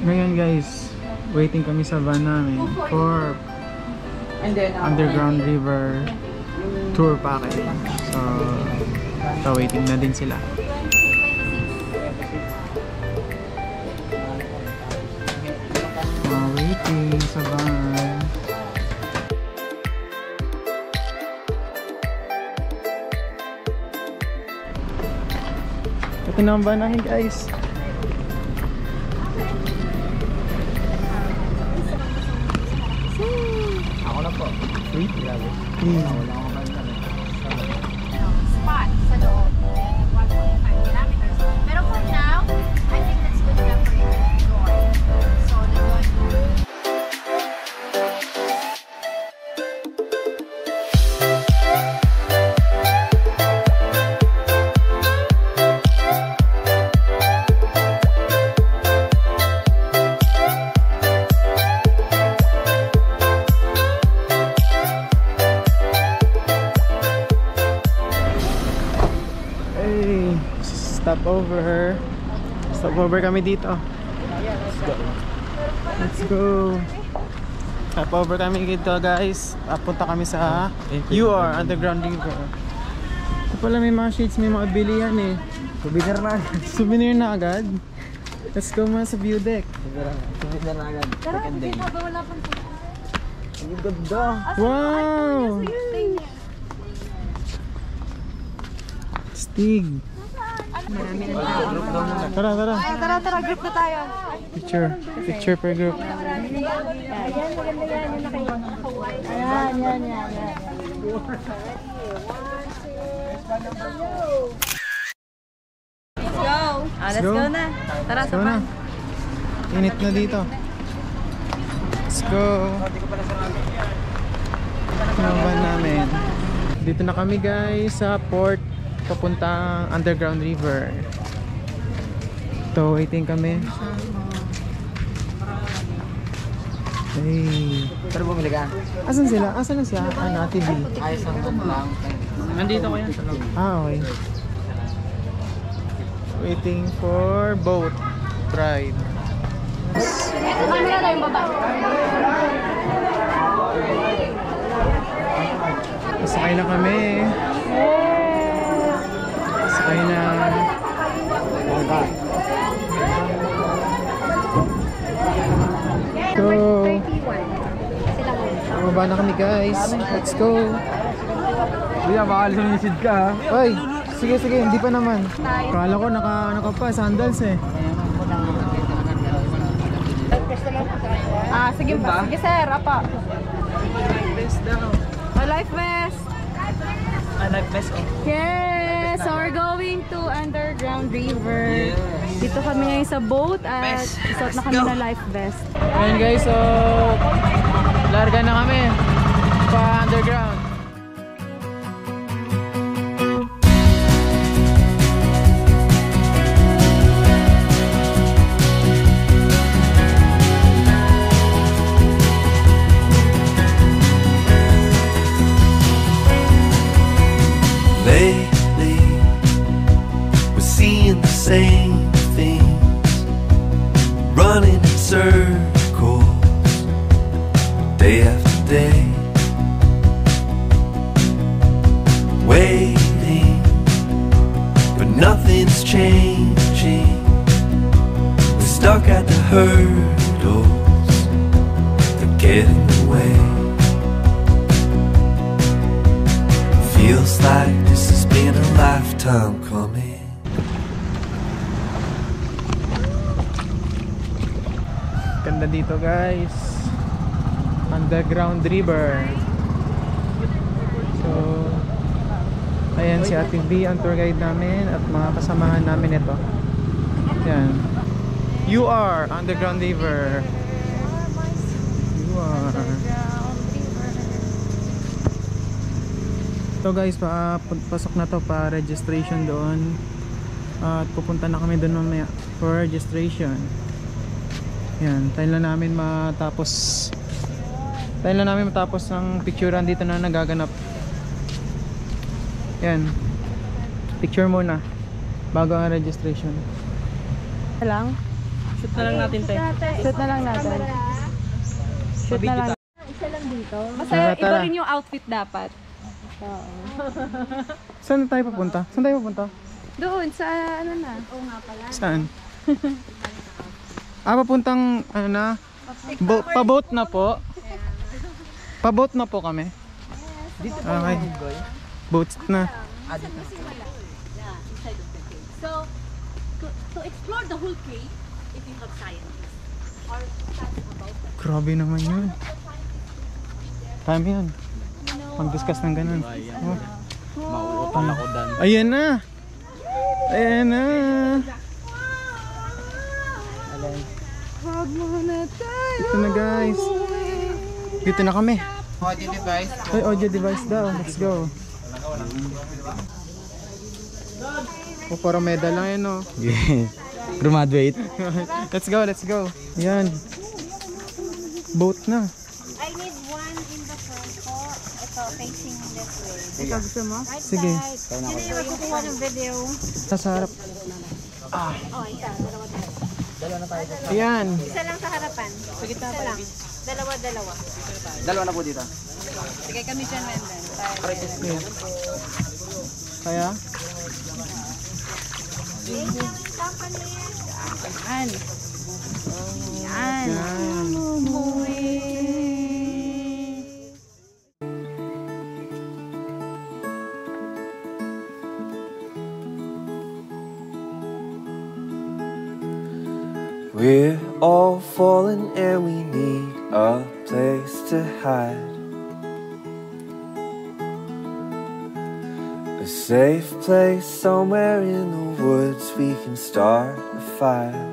Ngayon guys, waiting kami sa van namin for Underground River tour package. So, waiting na din sila. Waiting sa van. Ito na ang van namin guys. Ako na po. Free? Grabe. Free. Wala akong kanta. Spot sa loob. 1.5 kilometers. Pero for now, I think that's good enough for you to enjoy. So, let's go. Stop over kami dito. Let's go. Stop over kami dito guys. Papunta kami sa UR, Underground River. Ito pala may mga shades, may mga bilihan eh. Souvenir na agad. Souvenir na agad. Let's go muna sa view deck. Souvenir na agad. Second day. Ang ganda. Wow! Stig. Tara, tara. Tara, group na tayo. Picture per group. Yan, maganda yan. Yan. Let's go. Let's go na. Tara, Let's go na. Init na dito. Let's go. Ito ang van namin. Dito na kami guys sa port papuntang Underground River. So waiting kami. Hey. Pero bumili ka? Asan sila? Asan na siya? TV. Ayos lang. Nandito ko yan sa loob. Okay. Waiting for boat ride. Camera na yung baba. Sakay na kami. Sakay na. So, bumaba na kami guys. Let's go. Kuya, baka lumisid ka ha? Ay, sige, hindi pa naman. Kala ko naka pa, sandals eh. Sige pa. Sige sir, apa. Best daw. Life vest. Life vest eh. Yes, so we're going to Underground River. Dito kami ngayon sa boat at isuot na kami na life vest. Ayan guys, so larga na kami pa underground. Lately, we're seeing the same things, running in circles, day after day, waiting, but nothing's changing. We're stuck at the hurdles that get in the way. Feels like this has been a lifetime coming. Ganda dito guys. Underground River. So, ayan si Ate V, ang tour guide namin at mga kasamahan namin ito. Yan. UR, Underground River. UR. So guys, pasok na to pa registration doon. At pupunta na kami doon mamaya for registration. Yan, tayo lang namin matapos ng picturean dito na nagaganap. Yan. Picture muna bago ang registration. Lang. Shoot na lang natin, te. Shoot na lang natin. Shoot na lang. Isa lang dito. Basta Tara, iba tara. rin yung outfit dapat. Saan tayo pupunta? Saan tayo pupunta? Doon sa ano na. Oo nga pala. Saan? Papuntang ano na? Pa-boat na po. Pa-boat na po kami. Dito po Okay. yung boy. Boats na. So, to explore the whole cave, if you have scientists or study about that. Grabe naman yun. Dami yun. Pag-discuss ng ganun. Oh. Mauutan ako dan. Ayan na! Ayan na! Dito na guys. Dito na kami. Audio device. Ay, audio device daw. Let's go. O, parang medal lang yun, oh. Graduate. Let's go, let's go. Ayan. Boat na. I need one in the front po. Ito, facing this way. Ikaw gusto mo? Right Sige. side. Sino yung magkukuha ng video? Sa harap. Oh, isa. Dalawa. Ayan. Isa lang sa harapan. Isa lang. Dalawa. Dalawa na po dito. Sige kami dyan, Wendell. Okay. Kaya? Yan. Yan. Ayan. We're all falling and we need a place to hide. A safe place somewhere in the woods we can start a fire.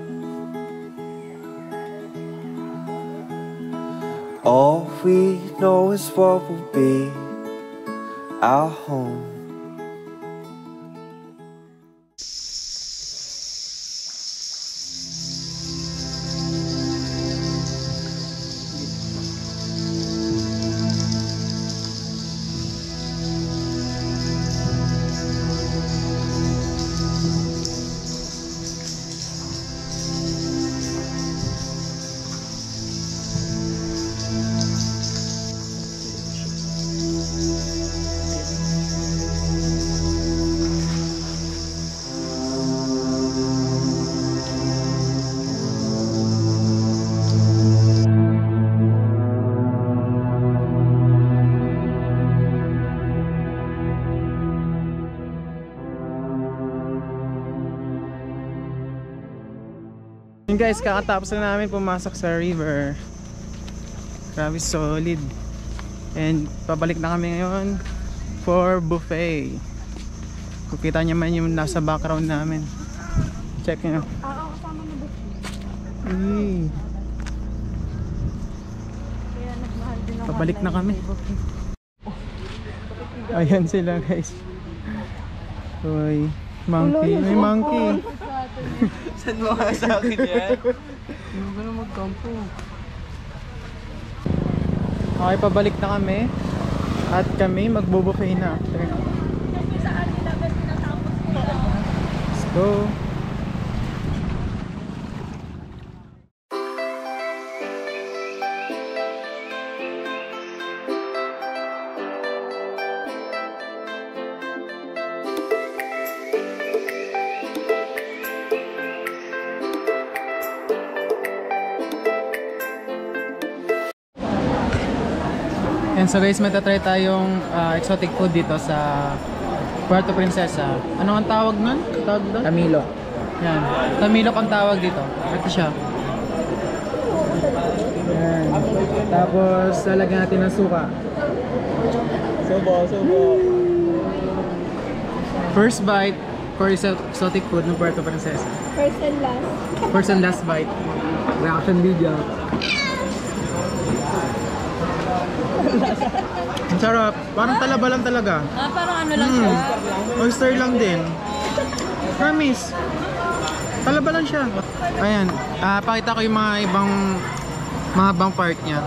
All we know is what will be our home. Yun guys, kakatapos na namin pumasok sa river. Grabe solid. And pabalik na kami ngayon for buffet. Kukita niyo man yung nasa background namin. Check nyo. Oo, kasama mo buffet. Kaya nagmahal din ako. Pabalik na kami. Ayan sila guys. Uy, monkey. May monkey. Saan mo ka sa akin yan? Ano ba na magkampo? Okay, pabalik na kami. At kami magbo-buffet na after. Let's go. And so guys, matatry tayong exotic food dito sa Puerto Princesa. Ano ang tawag nun? Tawag doon? Camilo. Yan. Tamilok ang tawag dito. Ito siya. Yan. Tapos lalagyan natin ng suka. Subo. First bite for exotic food ng Puerto Princesa. First and last. First and last bite. Reaction video. Ang sarap. Parang talaba lang talaga. Parang ano lang siya. Oyster lang din. Promise. Talaba lang siya. Ayan. Pakita ko yung mga ibang part niya.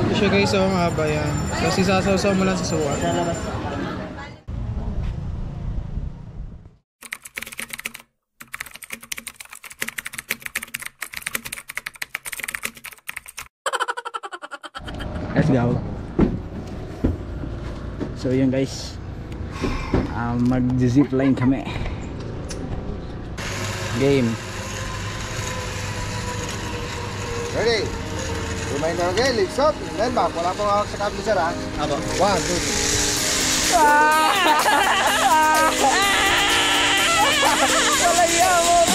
Ito siya guys, oh, mahaba yan. So sisasaw-saw mo lang sa suwa. Siargao. So yun guys, mag-zipline kami. Game. Ready? Reminder again, lift up, then back. Wala pong hawak sa kable sir ha? Abo. 1, 2, 3. Wala yan mo.